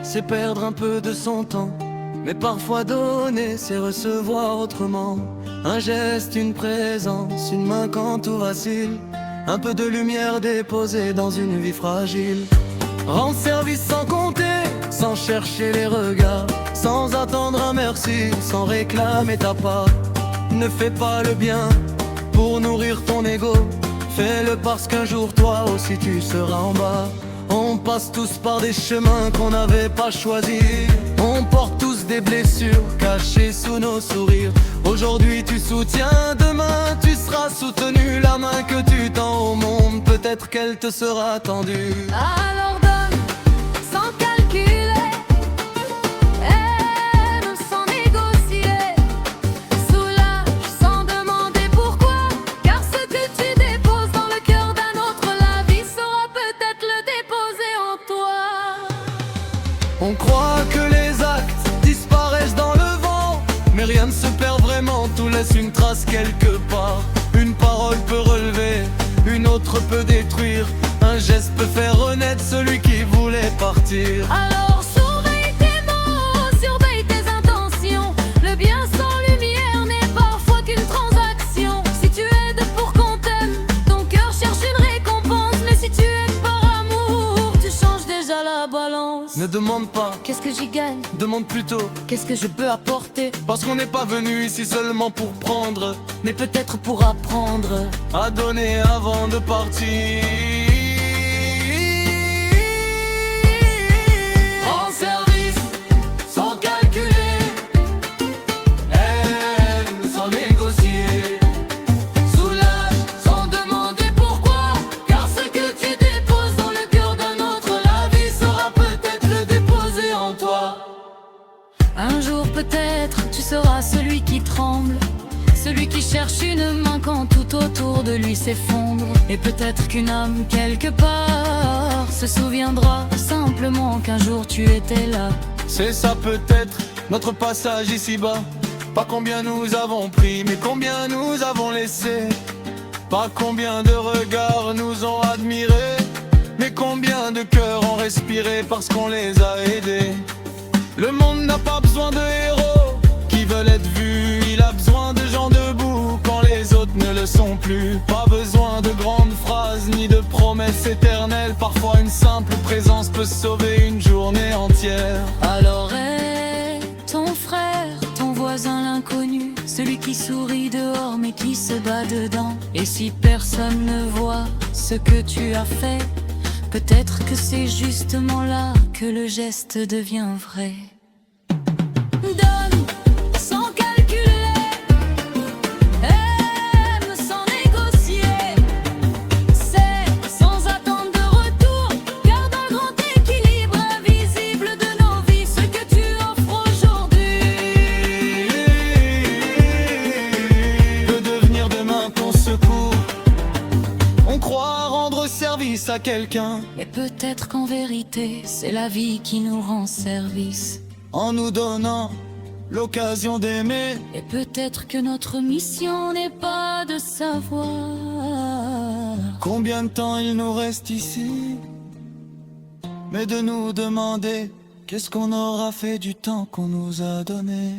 C'est perdre un peu de son temps, mais parfois donner, c'est recevoir autrement. Un geste, une présence, une main quand tout vacille, un peu de lumière déposée dans une vie fragile. Rends service sans compter, sans chercher les regards, sans attendre un merci, sans réclamer ta part. Ne fais pas le bien pour nourrir ton ego, fais-le parce qu'un jour toi aussi tu seras en bas. On passe tous par des chemins qu'on n'avait pas choisis. On porte tous des blessures cachées sous nos sourires. Aujourd'hui tu soutiens, demain tu seras soutenu. La main que tu tends au monde, peut-être qu'elle te sera tendue. Alors donne sans calculer, aime sans négocier, soulage sans demander pourquoi. Car ce que tu déposes dans le cœur d'un autre, la vie saura peut-être le déposer en toi. On croit que les actes disparaissent dans le vent, mais rien ne se perd vraiment, tout laisse une trace quelque part. Une parole peut relever, une autre peut détruire. Un geste peut faire renaître celui qui voulait partir. Alors surveille tes mots, surveille tes intentions. Le bien sans lumière n'est parfois qu'une transaction. Si tu aides pour qu'on t'aime, ton cœur cherche une récompense. Mais si tu aides par amour, tu changes déjà la balance. Ne demande pas, Qu'est-ce que j'y gagne? demande plutôt. Qu'est-ce que je peux apporter? Parce qu'on n'est pas venu ici seulement pour prendre, Mais peut-être pour apprendre. à donner avant de partir. Rends service sans calculer, aime sans négocier, Soulage sans demander pourquoi. Car ce que tu déposes dans le cœur d'un autre, la vie saura peut-être le déposer en toi. Un jour peut-être tu seras celui qui tremble, celui qui cherche une main quand tout autour de lui s'effondre. Et peut-être qu'une âme quelque part se souviendra simplement qu'un jour tu étais là. c'est ça peut-être notre passage ici-bas. Pas combien nous avons pris, mais combien nous avons laissé. Pas combien de regards nous ont admirés, mais combien de cœurs ont respiré parce qu'on les a aidés. Le monde n'a pas besoin de héros qui veulent être vus, il a besoin de gens debout quand les autres ne le sont plus. Pas besoin de grandes phrases ni de promesses éternelles, parfois une simple présence peut sauver une journée entière. Alors aie ton frère, ton voisin, l'inconnu, celui qui sourit dehors mais qui se bat dedans. Et si personne ne voit ce que tu as fait, peut-être que c'est justement là que le geste devient vrai. Donne sans calculer, aime sans négocier, c'est sans attendre de retour. Garde un grand équilibre invisible de nos vies, ce que tu offres aujourd'hui Peut devenir demain ton secours. On croit rendre service à quelqu'un Et peut-être qu'en vérité, c'est la vie qui nous rend service. en nous donnant l'occasion d'aimer. Et peut-être que notre mission n'est pas de savoir Combien de temps il nous reste ici, mais de nous demander qu'est-ce qu'on aura fait du temps qu'on nous a donné.